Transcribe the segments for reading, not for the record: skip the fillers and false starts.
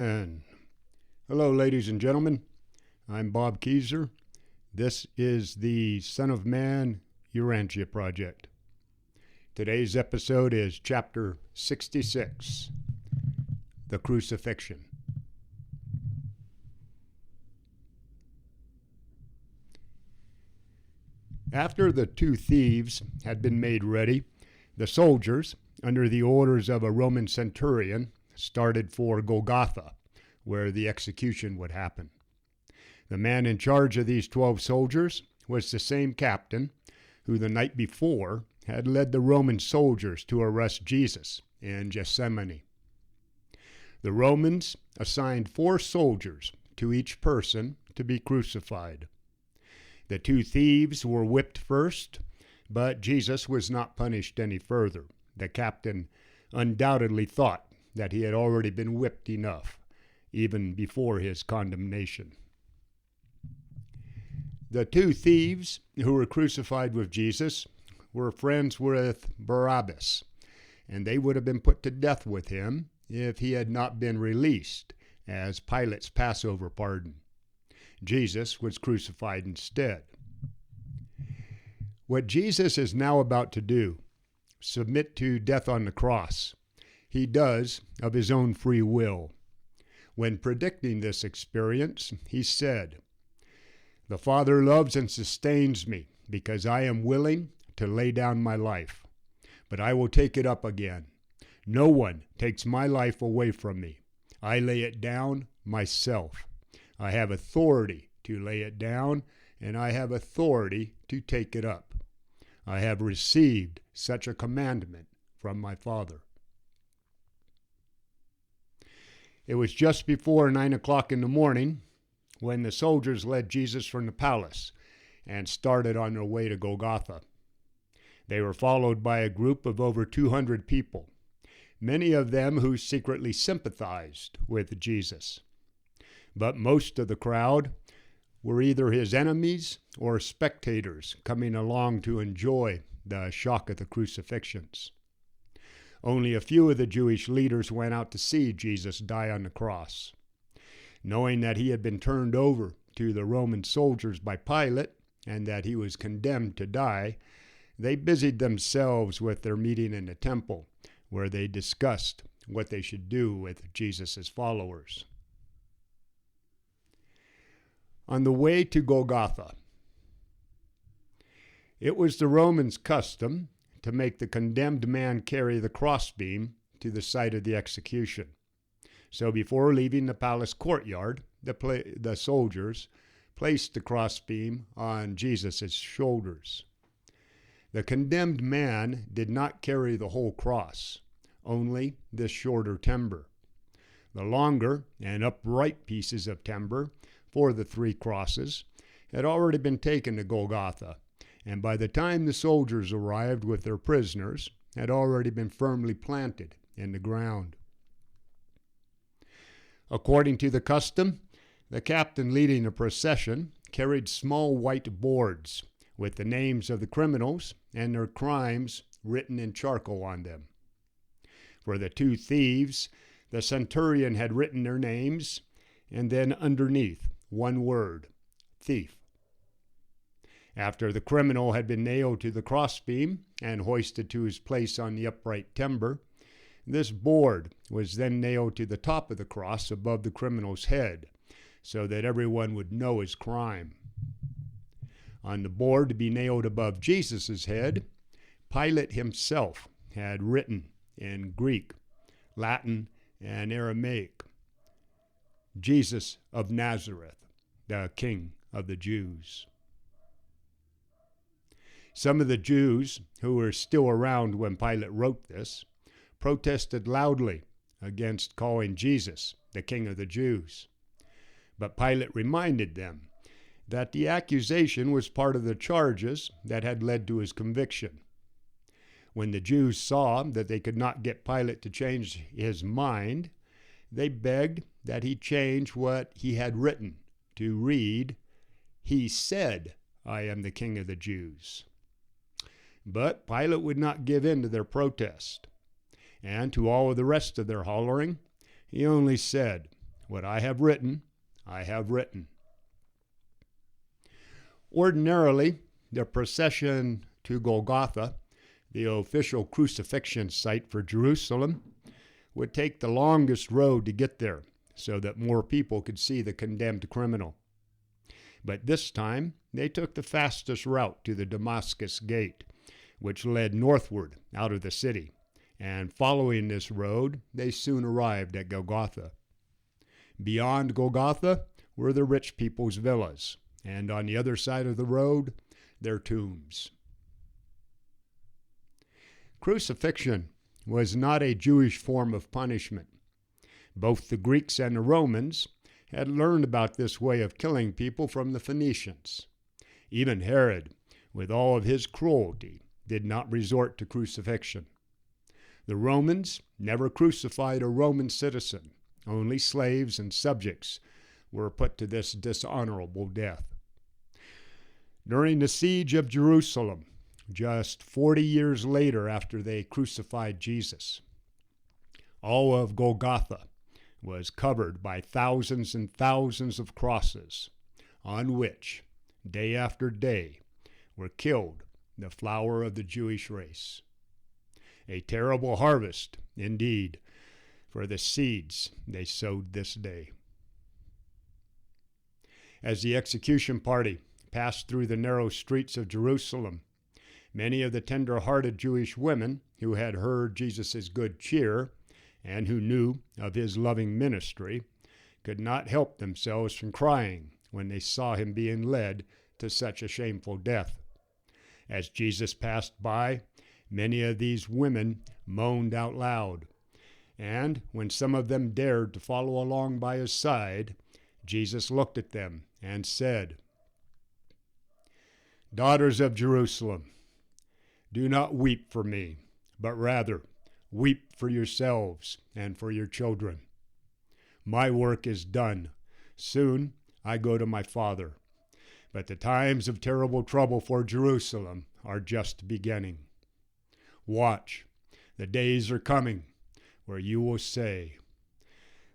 And hello, ladies and gentlemen. I'm Bob Keyser. This is the Son of Man Urantia Project. Today's episode is Chapter 66, The Crucifixion. After the two thieves had been made ready, the soldiers, under the orders of a Roman centurion, started for Golgotha, where the execution would happen. The man in charge of these 12 soldiers was the same captain who the night before had led the Roman soldiers to arrest Jesus in Gethsemane. The Romans assigned 4 soldiers to each person to be crucified. The two thieves were whipped first, but Jesus was not punished any further. The captain undoubtedly thought that he had already been whipped enough, even before his condemnation. The two thieves who were crucified with Jesus were friends with Barabbas, and they would have been put to death with him if he had not been released as Pilate's Passover pardon. Jesus was crucified instead. What Jesus is now about to do, submit to death on the cross, he does of his own free will. When predicting this experience, he said, "The Father loves and sustains me because I am willing to lay down my life, but I will take it up again. No one takes my life away from me. I lay it down myself. I have authority to lay it down, and I have authority to take it up. I have received such a commandment from my Father." It was just before 9 o'clock in the morning when the soldiers led Jesus from the palace and started on their way to Golgotha. They were followed by a group of over 200 people, many of them who secretly sympathized with Jesus. But most of the crowd were either his enemies or spectators coming along to enjoy the shock of the crucifixions. Only a few of the Jewish leaders went out to see Jesus die on the cross. Knowing that he had been turned over to the Roman soldiers by Pilate and that he was condemned to die, they busied themselves with their meeting in the temple, where they discussed what they should do with Jesus' followers. On the way to Golgotha, it was the Romans' custom to make the condemned man carry the crossbeam to the site of the execution. So before leaving the palace courtyard, the soldiers placed the crossbeam on Jesus' shoulders. The condemned man did not carry the whole cross, only the shorter timber. The longer and upright pieces of timber for the 3 crosses had already been taken to Golgotha, and by the time the soldiers arrived with their prisoners, had already been firmly planted in the ground. According to the custom, the captain leading the procession carried small white boards with the names of the criminals and their crimes written in charcoal on them. For the 2 thieves, the centurion had written their names, and then underneath, one word, thief. After the criminal had been nailed to the crossbeam and hoisted to his place on the upright timber, this board was then nailed to the top of the cross above the criminal's head, so that everyone would know his crime. On the board to be nailed above Jesus' head, Pilate himself had written in Greek, Latin, and Aramaic, "Jesus of Nazareth, the King of the Jews." Some of the Jews who were still around when Pilate wrote this protested loudly against calling Jesus the King of the Jews. But Pilate reminded them that the accusation was part of the charges that had led to his conviction. When the Jews saw that they could not get Pilate to change his mind, they begged that he change what he had written to read, "He said, I am the King of the Jews." But Pilate would not give in to their protest, and to all of the rest of their hollering, he only said, What I have written, I have written. Ordinarily, the procession to Golgotha, the official crucifixion site for Jerusalem, would take the longest road to get there so that more people could see the condemned criminal. But this time, they took the fastest route to the Damascus Gate, which led northward out of the city, and following this road, they soon arrived at Golgotha. Beyond Golgotha were the rich people's villas, and on the other side of the road, their tombs. Crucifixion was not a Jewish form of punishment. Both the Greeks and the Romans had learned about this way of killing people from the Phoenicians. Even Herod, with all of his cruelty, did not resort to crucifixion. The Romans never crucified a Roman citizen. Only slaves and subjects were put to this dishonorable death. During the siege of Jerusalem, just 40 years later after they crucified Jesus, all of Golgotha was covered by thousands and thousands of crosses on which, day after day, were killed the flower of the Jewish race. A terrible harvest, indeed, for the seeds they sowed this day. As the execution party passed through the narrow streets of Jerusalem, many of the tender-hearted Jewish women who had heard Jesus' good cheer and who knew of his loving ministry could not help themselves from crying when they saw him being led to such a shameful death. As Jesus passed by, many of these women moaned out loud, and when some of them dared to follow along by his side, Jesus looked at them and said, "Daughters of Jerusalem, do not weep for me, but rather weep for yourselves and for your children. My work is done. Soon I go to my Father. But the times of terrible trouble for Jerusalem are just beginning. Watch, the days are coming where you will say,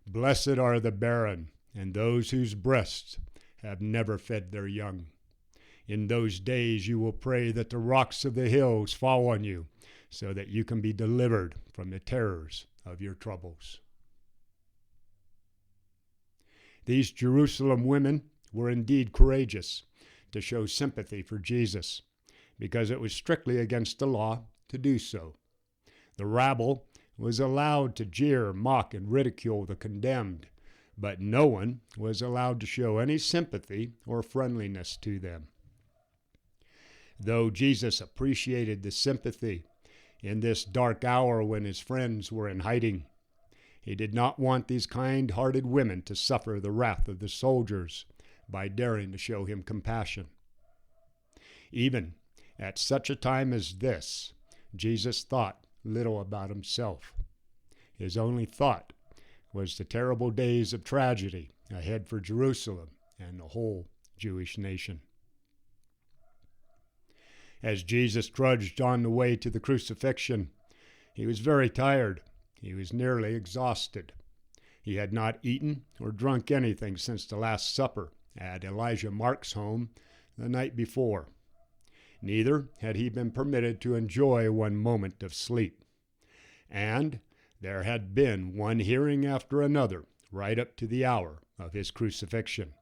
'Blessed are the barren and those whose breasts have never fed their young.' In those days you will pray that the rocks of the hills fall on you, so that you can be delivered from the terrors of your troubles." These Jerusalem women were indeed courageous to show sympathy for Jesus, because it was strictly against the law to do so. The rabble was allowed to jeer, mock, and ridicule the condemned, but no one was allowed to show any sympathy or friendliness to them. Though Jesus appreciated the sympathy in this dark hour when his friends were in hiding, he did not want these kind-hearted women to suffer the wrath of the soldiers by daring to show him compassion. Even at such a time as this, Jesus thought little about himself. His only thought was the terrible days of tragedy ahead for Jerusalem and the whole Jewish nation. As Jesus trudged on the way to the crucifixion, he was very tired. He was nearly exhausted. He had not eaten or drunk anything since the Last Supper at Elijah Mark's home the night before. Neither had he been permitted to enjoy one moment of sleep. And there had been one hearing after another right up to the hour of his crucifixion,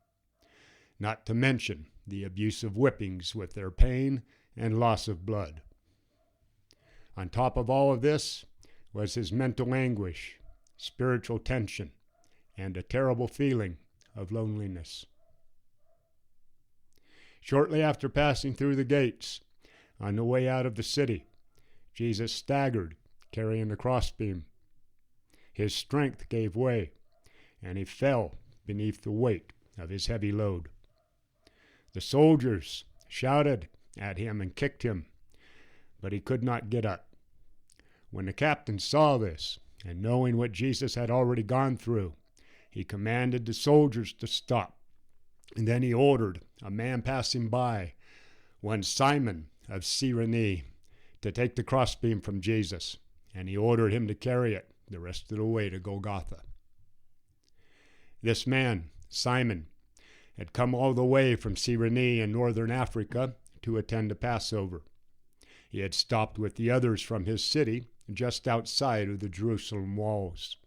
not to mention the abuse of whippings with their pain and loss of blood. On top of all of this was his mental anguish, spiritual tension, and a terrible feeling of loneliness. Shortly after passing through the gates, on the way out of the city, Jesus staggered, carrying the crossbeam. His strength gave way, and he fell beneath the weight of his heavy load. The soldiers shouted at him and kicked him, but he could not get up. When the captain saw this, and knowing what Jesus had already gone through, he commanded the soldiers to stop. And then he ordered a man passing by, one Simon of Cyrene, to take the crossbeam from Jesus, and he ordered him to carry it the rest of the way to Golgotha. This man, Simon, had come all the way from Cyrene in northern Africa to attend the Passover. He had stopped with the others from his city just outside of the Jerusalem walls.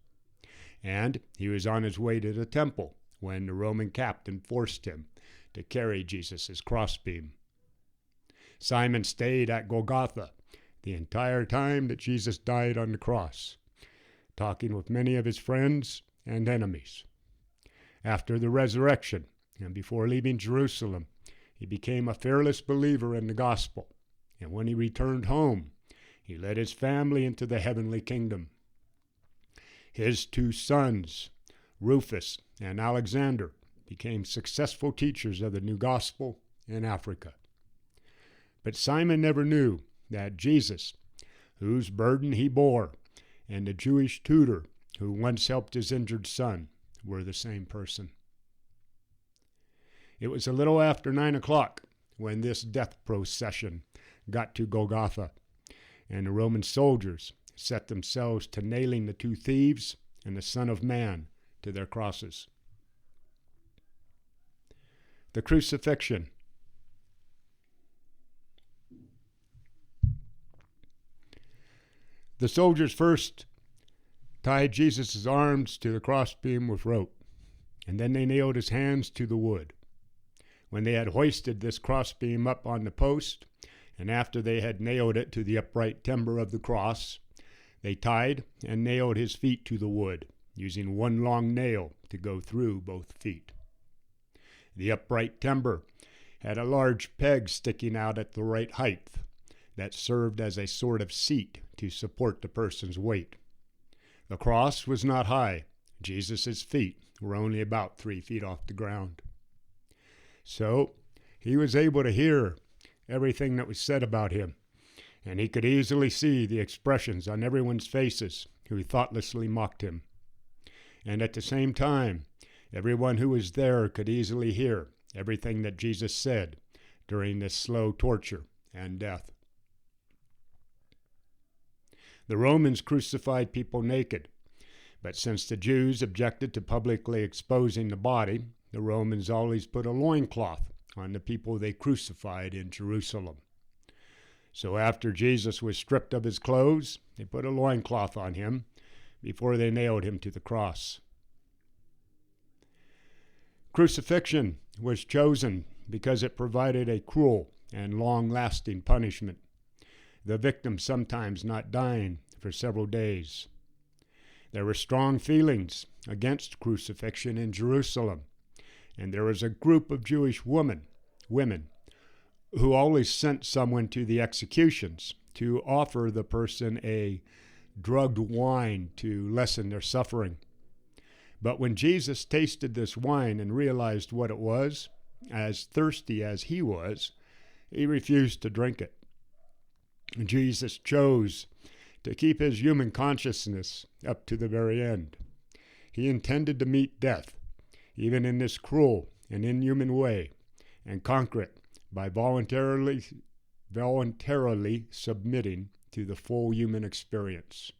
And he was on his way to the temple when the Roman captain forced him to carry Jesus' crossbeam. Simon stayed at Golgotha the entire time that Jesus died on the cross, talking with many of his friends and enemies. After the resurrection, and before leaving Jerusalem, he became a fearless believer in the gospel, and when he returned home, he led his family into the heavenly kingdom. His two sons, Rufus and Alexander, became successful teachers of the new gospel in Africa. But Simon never knew that Jesus, whose burden he bore, and the Jewish tutor who once helped his injured son were the same person. It was a little after 9 o'clock when this death procession got to Golgotha, and the Roman soldiers set themselves to nailing the two thieves and the Son of Man to their crosses. The Crucifixion. The soldiers first tied Jesus' arms to the crossbeam with rope, and then they nailed his hands to the wood. When they had hoisted this crossbeam up on the post, and after they had nailed it to the upright timber of the cross, they tied and nailed his feet to the wood, using one long nail to go through both feet. The upright timber had a large peg sticking out at the right height that served as a sort of seat to support the person's weight. The cross was not high. Jesus' feet were only about 3 feet off the ground. So he was able to hear everything that was said about him, and he could easily see the expressions on everyone's faces who thoughtlessly mocked him. And at the same time, everyone who was there could easily hear everything that Jesus said during this slow torture and death. The Romans crucified people naked, but since the Jews objected to publicly exposing the body, the Romans always put a loincloth on the people they crucified in Jerusalem. So after Jesus was stripped of his clothes, they put a loincloth on him before they nailed him to the cross. Crucifixion was chosen because it provided a cruel and long-lasting punishment, the victim sometimes not dying for several days. There were strong feelings against crucifixion in Jerusalem, and there was a group of Jewish women who always sent someone to the executions to offer the person a drugged wine to lessen their suffering. But when Jesus tasted this wine and realized what it was, as thirsty as he was, he refused to drink it. Jesus chose to keep his human consciousness up to the very end. He intended to meet death, even in this cruel and inhuman way, and conquer it by voluntarily submitting to the full human experience.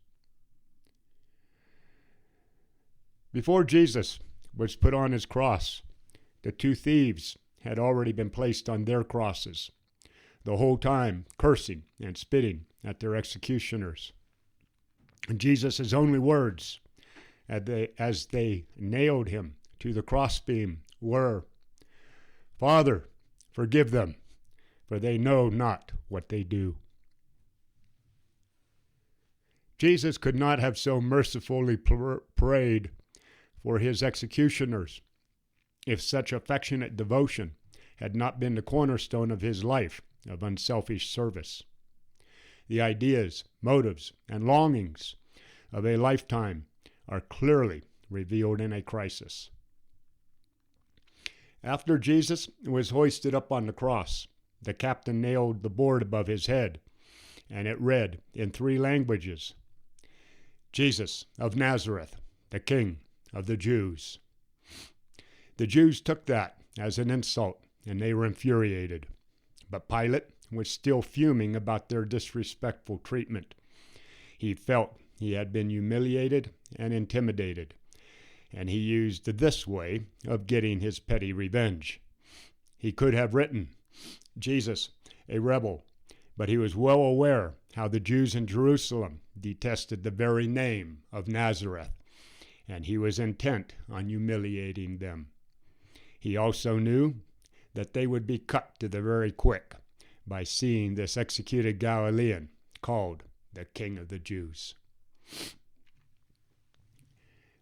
Before Jesus was put on his cross, the two thieves had already been placed on their crosses, the whole time cursing and spitting at their executioners. And Jesus' only words as they nailed him to the crossbeam were, "Father, forgive them, for they know not what they do." Jesus could not have so mercifully prayed for his executioners if such affectionate devotion had not been the cornerstone of his life of unselfish service. The ideas, motives, and longings of a lifetime are clearly revealed in a crisis. After Jesus was hoisted up on the cross, the captain nailed the board above his head, and it read in 3 languages, "Jesus of Nazareth, the King of the Jews." The Jews took that as an insult, and they were infuriated. But Pilate was still fuming about their disrespectful treatment. He felt he had been humiliated and intimidated, and he used this way of getting his petty revenge. He could have written, Jesus, a rebel, but he was well aware how the Jews in Jerusalem detested the very name of Nazareth, and he was intent on humiliating them. He also knew that they would be cut to the very quick by seeing this executed Galilean called the King of the Jews.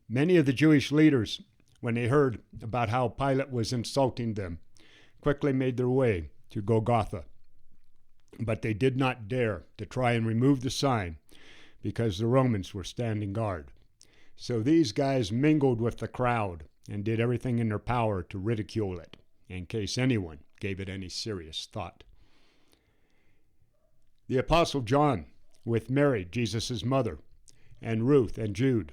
Many of the Jewish leaders, when they heard about how Pilate was insulting them, quickly made their way to Golgotha. But they did not dare to try and remove the sign because the Romans were standing guard. So these guys mingled with the crowd and did everything in their power to ridicule it, in case anyone gave it any serious thought. The Apostle John, with Mary, Jesus' mother, and Ruth and Jude,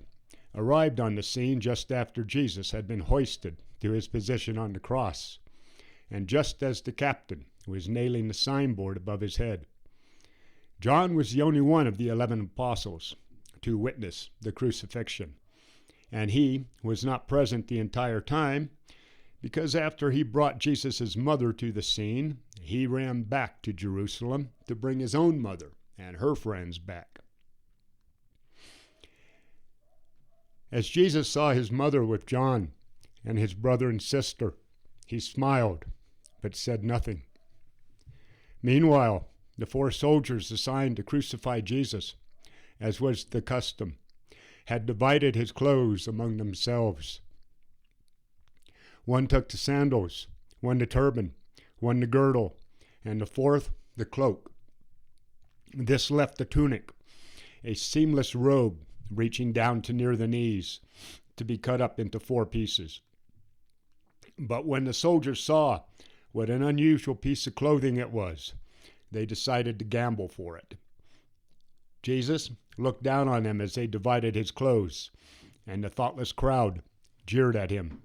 arrived on the scene just after Jesus had been hoisted to his position on the cross, and just as the captain was nailing the signboard above his head. John was the only one of the 11 apostles to witness the crucifixion, and he was not present the entire time because after he brought Jesus' mother to the scene, he ran back to Jerusalem to bring his own mother and her friends back. As Jesus saw his mother with John and his brother and sister, he smiled but said nothing. Meanwhile, the 4 soldiers assigned to crucify Jesus, as was the custom, had divided his clothes among themselves. One took the sandals, one the turban, one the girdle, and the 4th the cloak. This left the tunic, a seamless robe reaching down to near the knees, to be cut up into 4 pieces. But when the soldiers saw what an unusual piece of clothing it was, they decided to gamble for it. Jesus looked down on them as they divided his clothes, and the thoughtless crowd jeered at him.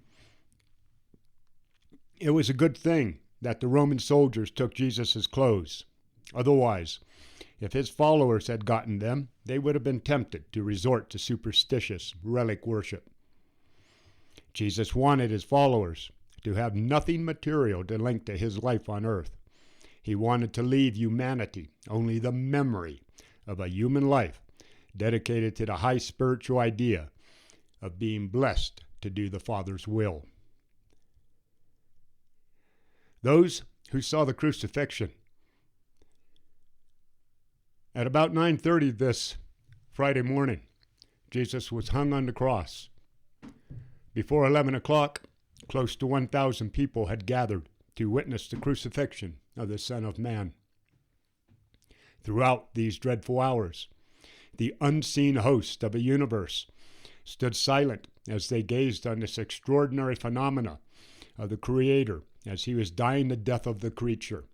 It was a good thing that the Roman soldiers took Jesus' clothes. Otherwise, if his followers had gotten them, they would have been tempted to resort to superstitious relic worship. Jesus wanted his followers to have nothing material to link to his life on earth. He wanted to leave humanity only the memory of a human life dedicated to the high spiritual idea of being blessed to do the Father's will. Those who saw the crucifixion. At about 9:30 this Friday morning, Jesus was hung on the cross. Before 11 o'clock, close to 1,000 people had gathered to witness the crucifixion of the Son of Man. Throughout these dreadful hours, the unseen host of a universe stood silent as they gazed on this extraordinary phenomena of the Creator as he was dying the death of the creature,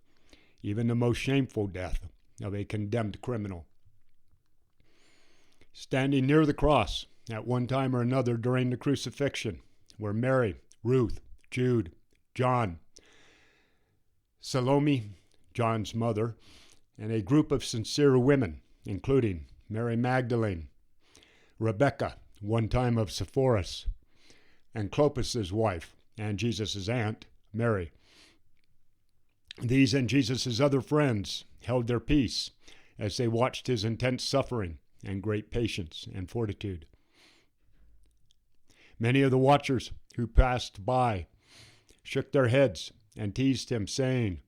even the most shameful death of a condemned criminal. Standing near the cross at one time or another during the crucifixion were Mary, Ruth, Jude, John, Salome, John's mother, and a group of sincere women, including Mary Magdalene, Rebecca, one time of Sepphoris, and Clopas' wife, and Jesus' aunt, Mary. These and Jesus' other friends held their peace as they watched his intense suffering and great patience and fortitude. Many of the watchers who passed by shook their heads and teased him, saying,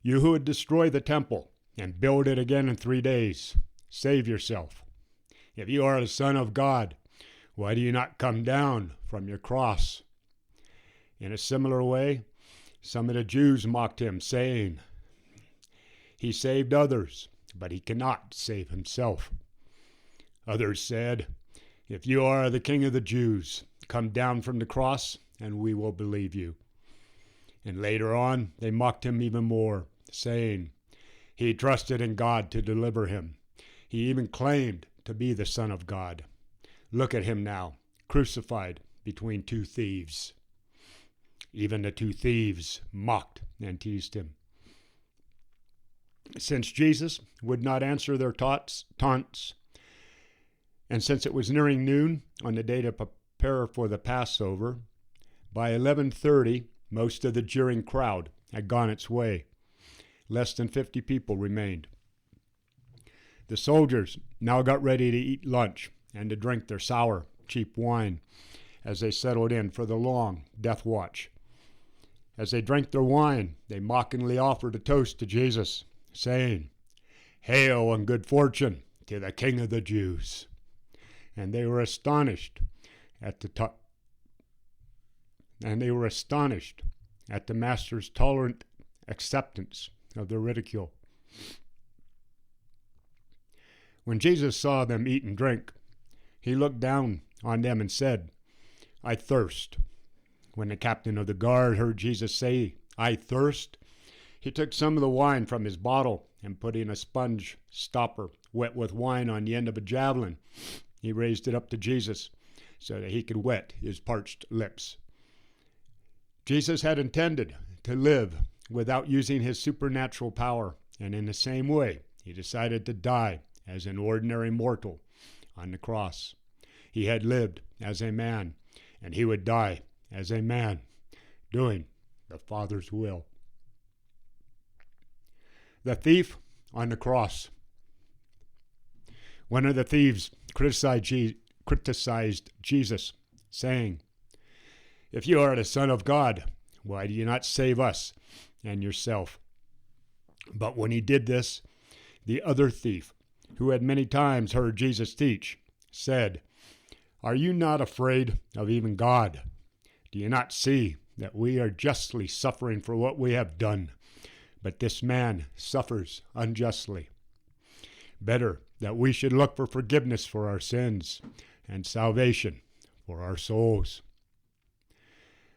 "You who would destroy the temple and build it again in 3 days, save yourself. If you are the Son of God, why do you not come down from your cross?" In a similar way, some of the Jews mocked him, saying, "He saved others, but he cannot save himself." Others said, "If you are the King of the Jews, come down from the cross, and we will believe you." And later on, they mocked him even more, saying, "He trusted in God to deliver him. He even claimed to be the Son of God. Look at him now, crucified between 2 thieves." Even the 2 thieves mocked and teased him. Since Jesus would not answer their taunts, and since it was nearing noon on the day to prepare for the Passover. By 11:30, most of the jeering crowd had gone its way. Less than 50 people remained. The soldiers now got ready to eat lunch and to drink their sour, cheap wine as they settled in for the long death watch. As they drank their wine, they mockingly offered a toast to Jesus, saying, "Hail and good fortune to the King of the Jews." And they were astonished at the master's tolerant acceptance of their ridicule. When Jesus saw them eat and drink, he looked down on them and said, "I thirst." When the captain of the guard heard Jesus say, "I thirst," he took some of the wine from his bottle and putting a sponge stopper wet with wine on the end of a javelin, he raised it up to Jesus so that he could wet his parched lips. Jesus had intended to live without using his supernatural power, and in the same way, he decided to die as an ordinary mortal on the cross. He had lived as a man, and he would die as a man, doing the Father's will. The thief on the cross. One of the thieves criticized Jesus, saying, "If you are the Son of God, why do you not save us and yourself?" But when he did this, the other thief, who had many times heard Jesus teach, said, "Are you not afraid of even God? Do you not see that we are justly suffering for what we have done, but this man suffers unjustly? Better that we should look for forgiveness for our sins and salvation for our souls."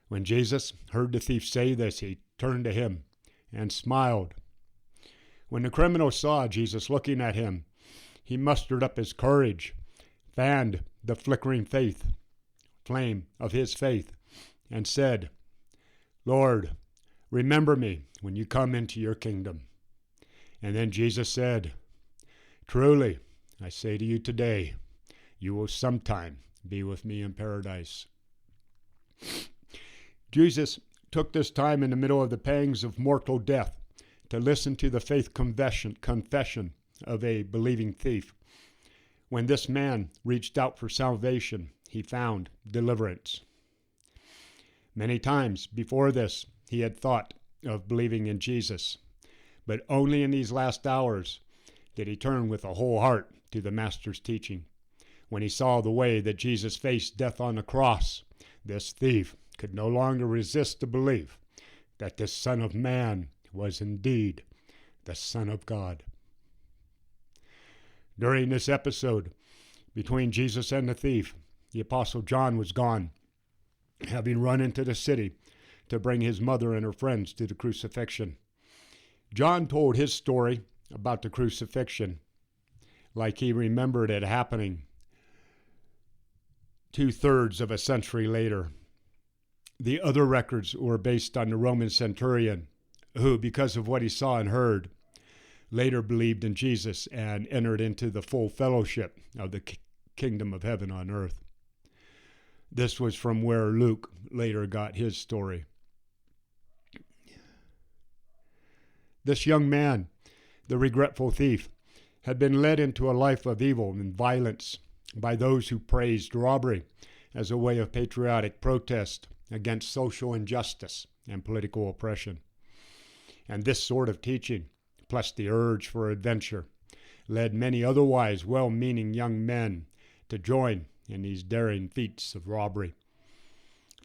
When Jesus heard the thief say this, he turned to him and smiled. When the criminal saw Jesus looking at him, he mustered up his courage, fanned the flickering flame of his faith, and said, "Lord, remember me when you come into your kingdom." And then Jesus said, "Truly, I say to you today, you will sometime be with me in paradise." Jesus took this time in the middle of the pangs of mortal death to listen to the faith confession of a believing thief. When this man reached out for salvation, he found deliverance. Many times before this, he had thought of believing in Jesus, but only in these last hours did he turn with a whole heart to the Master's teaching. When he saw the way that Jesus faced death on the cross, this thief could no longer resist the belief that this Son of Man was indeed the Son of God. During this episode between Jesus and the thief, the Apostle John was gone, having run into the city to bring his mother and her friends to the crucifixion. John told his story about the crucifixion like he remembered it happening 2/3 of a century later. The other records were based on the Roman centurion who, because of what he saw and heard, later believed in Jesus and entered into the full fellowship of the kingdom of heaven on earth. This was from where Luke later got his story. This young man, the regretful thief, had been led into a life of evil and violence by those who praised robbery as a way of patriotic protest against social injustice and political oppression. And this sort of teaching, plus the urge for adventure, led many otherwise well-meaning young men to join in these daring feats of robbery.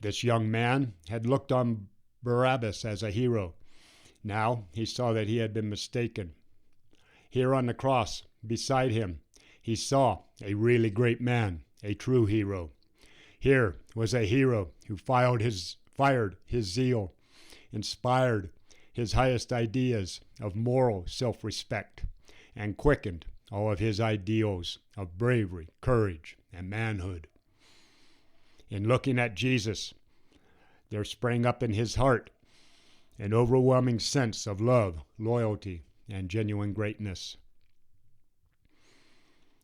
This young man had looked on Barabbas as a hero. Now he saw that he had been mistaken. Here on the cross, beside him, he saw a really great man, a true hero. Here was a hero who fired his zeal, inspired his highest ideas of moral self-respect, and quickened all of his ideals of bravery, courage, and manhood. In looking at Jesus, there sprang up in his heart an overwhelming sense of love, loyalty, and genuine greatness.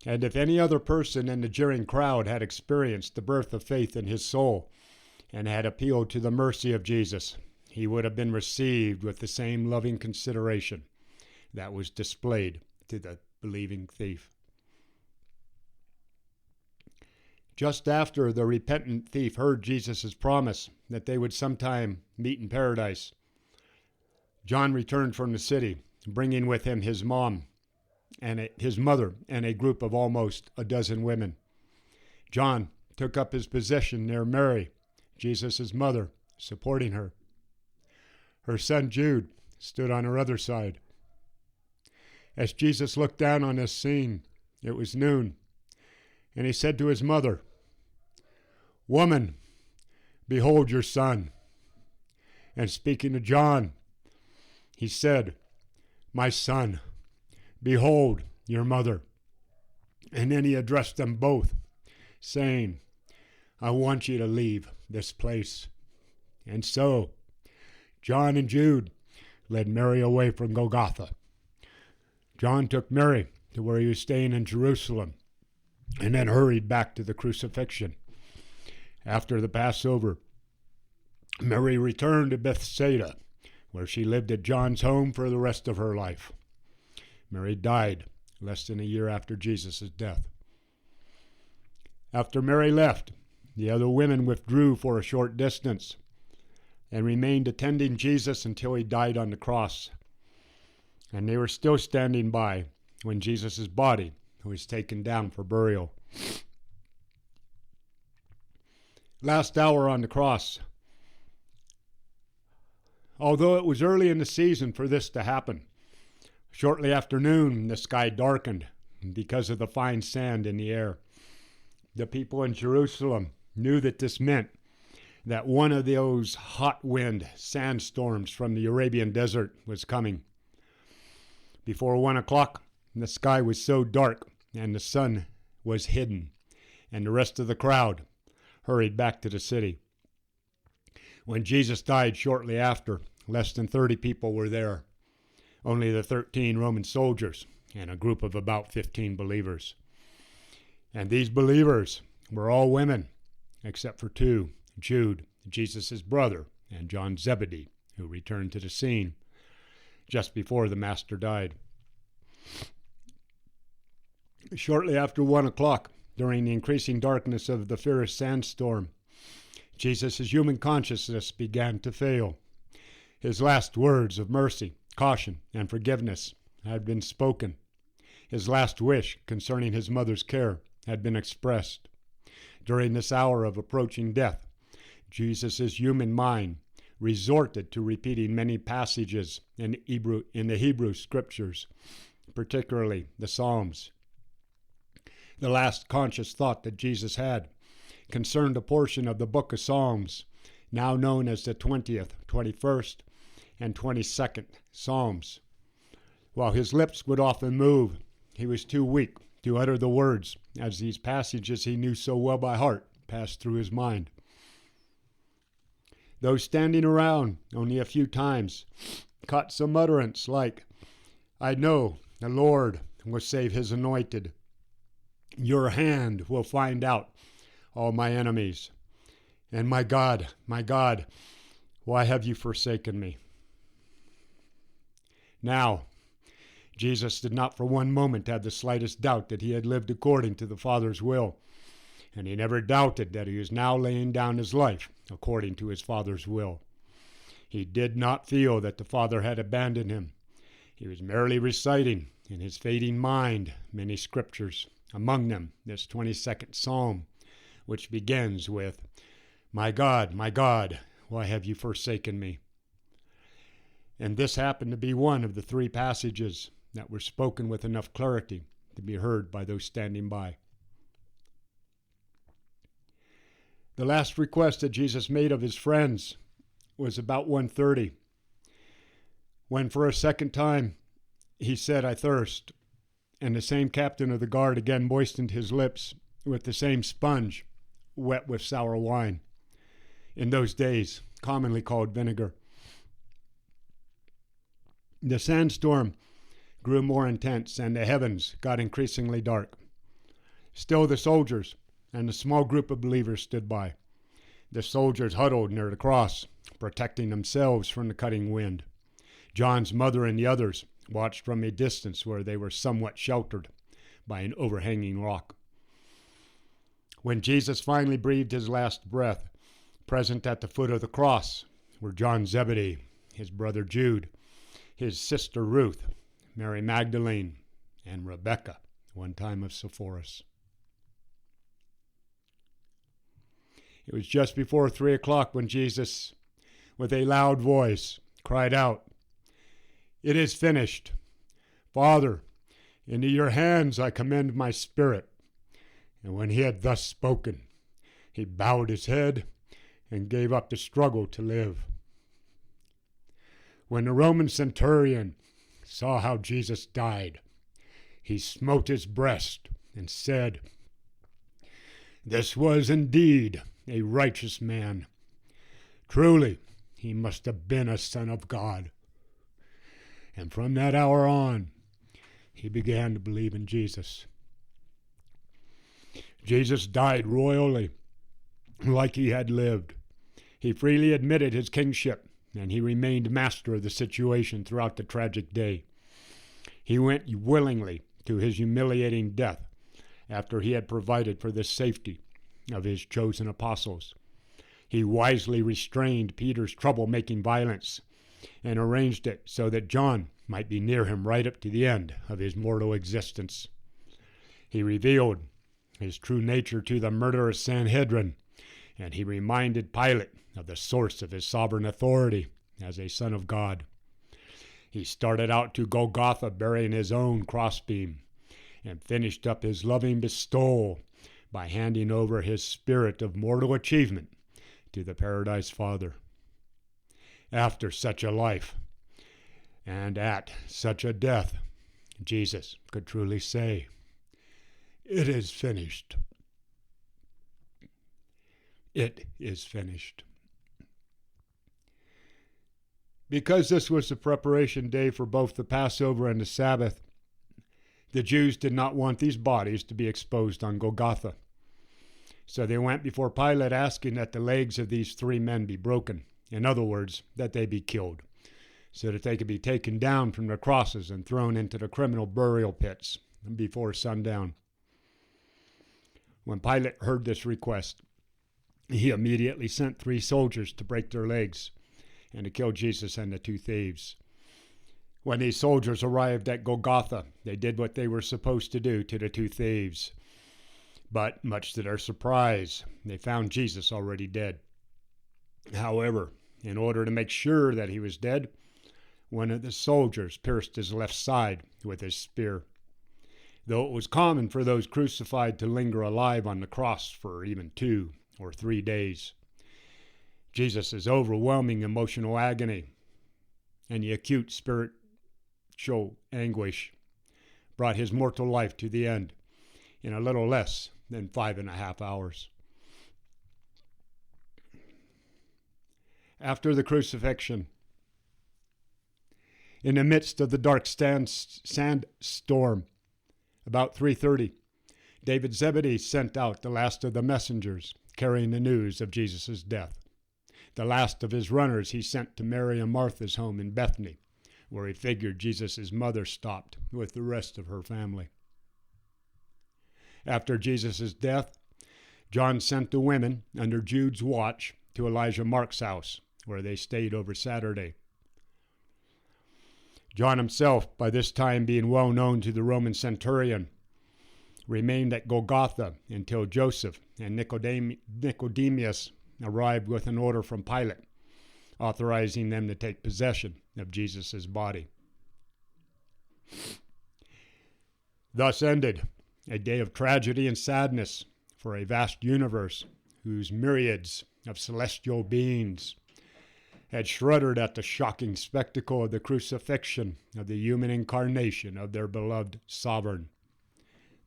And if any other person in the jeering crowd had experienced the birth of faith in his soul and had appealed to the mercy of Jesus, he would have been received with the same loving consideration that was displayed to the believing thief. Just after the repentant thief heard Jesus' promise that they would sometime meet in paradise, John returned from the city, bringing with him his mother and a group of almost a dozen women. John took up his position near Mary, Jesus' mother, supporting her. Her son Jude stood on her other side. As Jesus looked down on this scene, it was noon, and he said to his mother, "Woman, behold your son." And speaking to John, he said, "My son, behold your mother." And then he addressed them both, saying, "I want you to leave this place." And so John and Jude led Mary away from Golgotha. John took Mary to where he was staying in Jerusalem and then hurried back to the crucifixion. After the Passover, Mary returned to Bethsaida, where she lived at John's home for the rest of her life. Mary died less than a year after Jesus' death. After Mary left, the other women withdrew for a short distance and remained attending Jesus until he died on the cross. And they were still standing by when Jesus' body was taken down for burial. Last hour on the cross. Although it was early in the season for this to happen, shortly after noon the sky darkened because of the fine sand in the air. The people in Jerusalem knew that this meant that one of those hot wind sandstorms from the Arabian desert was coming. Before 1 o'clock, the sky was so dark and the sun was hidden, and the rest of the crowd hurried back to the city. When Jesus died shortly after, less than 30 people were there. Only the 13 Roman soldiers and a group of about 15 believers. And these believers were all women, except for 2, Jude, Jesus' brother, and John Zebedee, who returned to the scene just before the Master died. Shortly after 1 o'clock, during the increasing darkness of the fierce sandstorm, Jesus' human consciousness began to fail. His last words of mercy, caution, and forgiveness had been spoken. His last wish concerning his mother's care had been expressed. During this hour of approaching death, Jesus' human mind resorted to repeating many passages in the Hebrew scriptures, particularly the Psalms. The last conscious thought that Jesus had concerned a portion of the book of Psalms, now known as the 20th, 21st, and 22nd Psalms. While his lips would often move, he was too weak to utter the words, as these passages he knew so well by heart passed through his mind. Those standing around only a few times caught some utterance like, "I know the Lord will save his anointed. Your hand will find out all my enemies. And my God, why have you forsaken me?" Now, Jesus did not for one moment have the slightest doubt that he had lived according to the Father's will, and he never doubted that he was now laying down his life according to his Father's will. He did not feel that the Father had abandoned him. He was merely reciting in his fading mind many scriptures, among them this 22nd Psalm, which begins with, my God, why have you forsaken me?" And this happened to be one of the 3 passages that were spoken with enough clarity to be heard by those standing by. The last request that Jesus made of his friends was about 1:30, when for a second time he said, "I thirst," and the same captain of the guard again moistened his lips with the same sponge wet with sour wine, in those days commonly called vinegar. The sandstorm grew more intense, and the heavens got increasingly dark. Still, the soldiers and a small group of believers stood by. The soldiers huddled near the cross, protecting themselves from the cutting wind. John's mother and the others watched from a distance where they were somewhat sheltered by an overhanging rock. When Jesus finally breathed his last breath, present at the foot of the cross were John Zebedee, his brother Jude, his sister Ruth, Mary Magdalene, and Rebecca, one time of Sepphoris. It was just before 3 o'clock when Jesus, with a loud voice, cried out, "It is finished. Father, into your hands I commend my spirit." And when he had thus spoken, he bowed his head and gave up the struggle to live. When the Roman centurion saw how Jesus died, he smote his breast and said, "This was indeed a righteous man. Truly, he must have been a son of God." And from that hour on, he began to believe in Jesus. Jesus died royally, like he had lived. He freely admitted his kingship, and he remained master of the situation throughout the tragic day. He went willingly to his humiliating death after he had provided for the safety of his chosen apostles. He wisely restrained Peter's troublemaking violence and arranged it so that John might be near him right up to the end of his mortal existence. He revealed his true nature to the murderous Sanhedrin, and he reminded Pilate of the source of his sovereign authority as a son of God. He started out to Golgotha bearing his own crossbeam and finished up his loving bestowal by handing over his spirit of mortal achievement to the Paradis Father. After such a life and at such a death, Jesus could truly say, "It is finished. It is finished." Because this was the preparation day for both the Passover and the Sabbath, the Jews did not want these bodies to be exposed on Golgotha. So they went before Pilate asking that the legs of these 3 men be broken. In other words, that they be killed, so that they could be taken down from their crosses and thrown into the criminal burial pits before sundown. When Pilate heard this request, he immediately sent 3 soldiers to break their legs and to kill Jesus and the 2 thieves. When these soldiers arrived at Golgotha, they did what they were supposed to do to the 2 thieves. But, much to their surprise, they found Jesus already dead. However, in order to make sure that he was dead, one of the soldiers pierced his left side with his spear. Though it was common for those crucified to linger alive on the cross for even 2 or 3 days, Jesus' overwhelming emotional agony and the acute spiritual anguish brought his mortal life to the end in a little less than 5.5 hours. After the crucifixion, in the midst of the dark sandstorm, about 3:30, David Zebedee sent out the last of the messengers carrying the news of Jesus' death. The last of his runners he sent to Mary and Martha's home in Bethany, where he figured Jesus' mother stopped with the rest of her family. After Jesus' death, John sent the women under Jude's watch to Elijah Mark's house, where they stayed over Saturday. John himself, by this time being well known to the Roman centurion, remained at Golgotha until Joseph and Nicodemus arrived with an order from Pilate, authorizing them to take possession of Jesus' body. Thus ended a day of tragedy and sadness for a vast universe whose myriads of celestial beings had shuddered at the shocking spectacle of the crucifixion of the human incarnation of their beloved sovereign.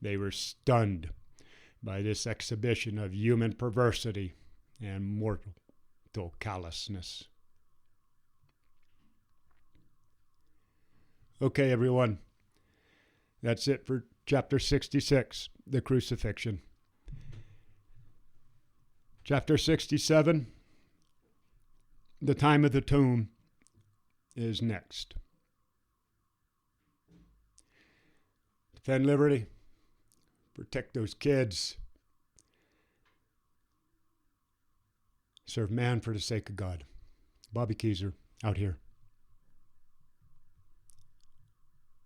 They were stunned by this exhibition of human perversity and mortal callousness. Okay, everyone. That's it for Chapter 66, the Crucifixion. Chapter 67, the time of the tomb, is next. Defend liberty. Protect those kids. Serve man for the sake of God. Bobby Keyser, out here.